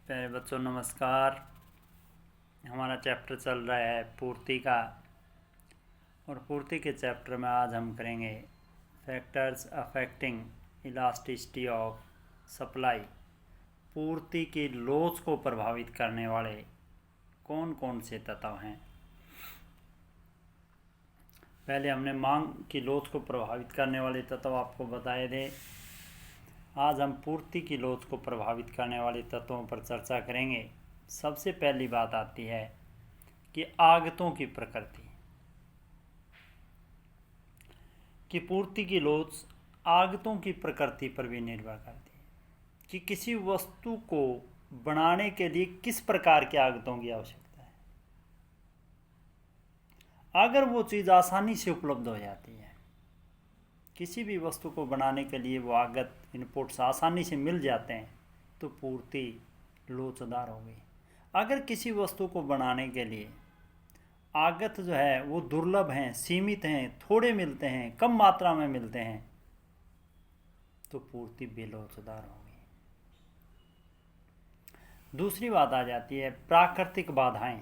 प्यारे बच्चों नमस्कार। हमारा चैप्टर चल रहा है पूर्ति का, और पूर्ति के चैप्टर में आज हम करेंगे factors affecting elasticity of supply. पूर्ति की लोच को प्रभावित करने वाले कौन कौन से तत्व हैं। पहले हमने मांग की लोच को प्रभावित करने वाले तत्व आपको बताए थे। आज हम पूर्ति की लोच को प्रभावित करने वाले तत्वों पर चर्चा करेंगे। सबसे पहली बात आती है कि आगतों की प्रकृति, कि पूर्ति की लोच आगतों की प्रकृति पर भी निर्भर करती है कि किसी वस्तु को बनाने के लिए किस प्रकार के आगतों की आवश्यकता है। अगर वो चीज़ आसानी से उपलब्ध हो जाती है, किसी भी वस्तु को बनाने के लिए वो आगत इनपुट्स आसानी से मिल जाते हैं, तो पूर्ति लोचदार हो गई। अगर किसी वस्तु को बनाने के लिए आगत जो है वो दुर्लभ हैं, सीमित हैं, थोड़े मिलते हैं, कम मात्रा में मिलते हैं, तो पूर्ति बेलोचदार हो गई। दूसरी बात आ जाती है प्राकृतिक बाधाएं।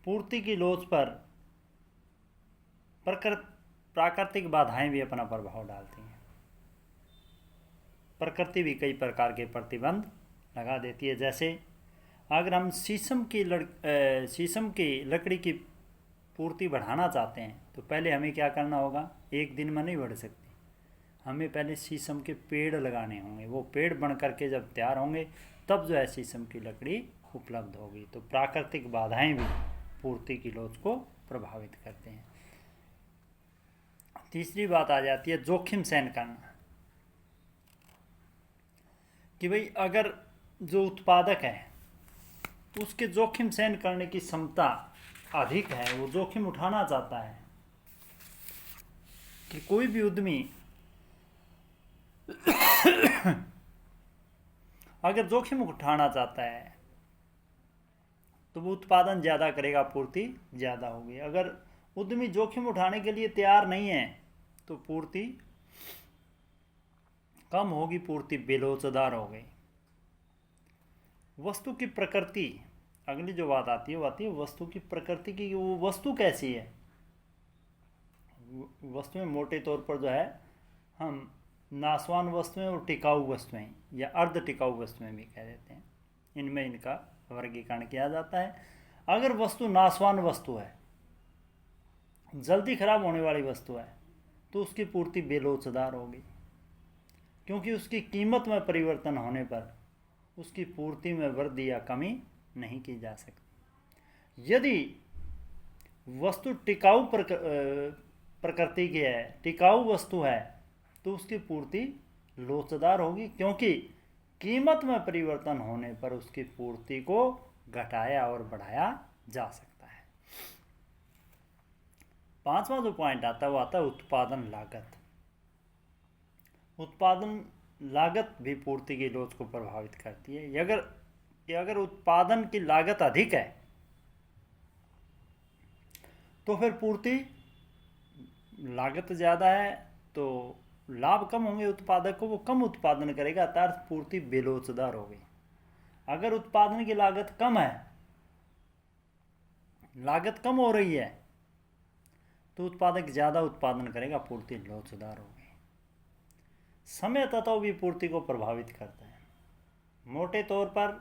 पूर्ति की लोच पर प्राकृतिक बाधाएं भी अपना प्रभाव डालती हैं। प्रकृति भी कई प्रकार के प्रतिबंध लगा देती है। जैसे अगर हम शीशम की लकड़ी की पूर्ति बढ़ाना चाहते हैं, तो पहले हमें क्या करना होगा, एक दिन में नहीं बढ़ सकती। हमें पहले शीशम के पेड़ लगाने होंगे। वो पेड़ बन करके जब तैयार होंगे तब जो है शीशम की लकड़ी उपलब्ध होगी। तो प्राकृतिक बाधाएं भी पूर्ति की लोच को प्रभावित करते हैं। तीसरी बात आ जाती है जोखिम सहन करना, कि भाई अगर जो उत्पादक है उसके जोखिम सहन करने की क्षमता अधिक है, वो जोखिम उठाना चाहता है। कि कोई भी उद्यमी अगर जोखिम उठाना चाहता है तो वो उत्पादन ज़्यादा करेगा, पूर्ति ज़्यादा होगी। अगर उद्यमी जोखिम उठाने के लिए तैयार नहीं है तो पूर्ति कम होगी, पूर्ति बेलोचदार हो गई। वस्तु की प्रकृति, अगली जो बात आती है वो आती है वस्तु की प्रकृति की। वो वस्तु कैसी है। वस्तुएं मोटे तौर पर जो है हम नाशवान वस्तुएं और टिकाऊ वस्तुएं या अर्ध टिकाऊ वस्तुएं भी कह देते हैं, इनमें इनका वर्गीकरण किया जाता है। अगर वस्तु नाशवान वस्तु है, जल्दी खराब होने वाली वस्तु है, तो उसकी पूर्ति बेलोचदार होगी, क्योंकि उसकी कीमत में परिवर्तन होने पर उसकी पूर्ति में वृद्धि या कमी नहीं की जा सकती। यदि वस्तु टिकाऊ प्रकृति की है, टिकाऊ वस्तु है, तो उसकी पूर्ति लोचदार होगी, क्योंकि कीमत में परिवर्तन होने पर उसकी पूर्ति को घटाया और बढ़ाया जा सकता है। पांचवा जो पॉइंट आता है वो आता है उत्पादन लागत। उत्पादन लागत भी पूर्ति की लोच को प्रभावित करती है। अगर उत्पादन की लागत अधिक है तो फिर पूर्ति, लागत ज़्यादा है तो लाभ कम होंगे उत्पादक को, वो कम उत्पादन करेगा, अर्थात पूर्ति बेलोचदार हो गई। अगर उत्पादन की लागत कम है, लागत कम हो रही है, तो उत्पादक ज़्यादा उत्पादन करेगा, पूर्ति लोचदार होगी। समय तत्व भी पूर्ति को प्रभावित करता है। मोटे तौर पर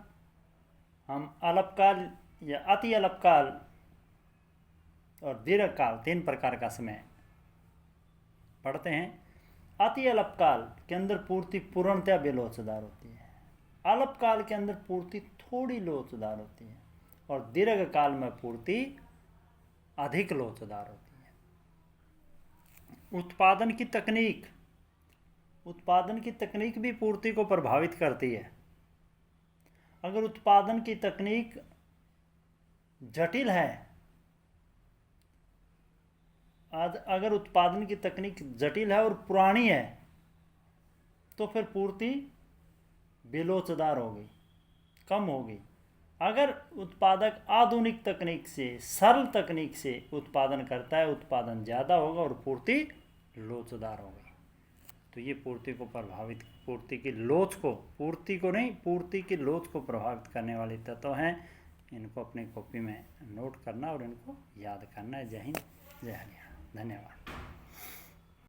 हम अल्पकाल या अति अल्पकाल और दीर्घकाल, तीन प्रकार का समय पढ़ते हैं। अति अल्पकाल के अंदर पूर्ति पूर्णतया बेलोचदार होती है, अल्पकाल के अंदर पूर्ति थोड़ी लोचदार होती है, और दीर्घकाल में पूर्ति अधिक लोचदार होती है। उत्पादन की तकनीक भी पूर्ति को प्रभावित करती है। अगर उत्पादन की तकनीक जटिल है, अगर उत्पादन की तकनीक जटिल है और पुरानी है, तो फिर पूर्ति बेलोचदार होगी, कम होगी। अगर उत्पादक आधुनिक तकनीक से, सरल तकनीक से उत्पादन करता है, उत्पादन ज़्यादा होगा और पूर्ति लोचदार होगी। तो ये पूर्ति को प्रभावित पूर्ति की लोच को, पूर्ति को नहीं, पूर्ति की लोच को प्रभावित करने वाले तत्व हैं। इनको अपनी कॉपी में नोट करना और इनको याद करना है। जय हिंद, जय हरियाणा। धन्यवाद।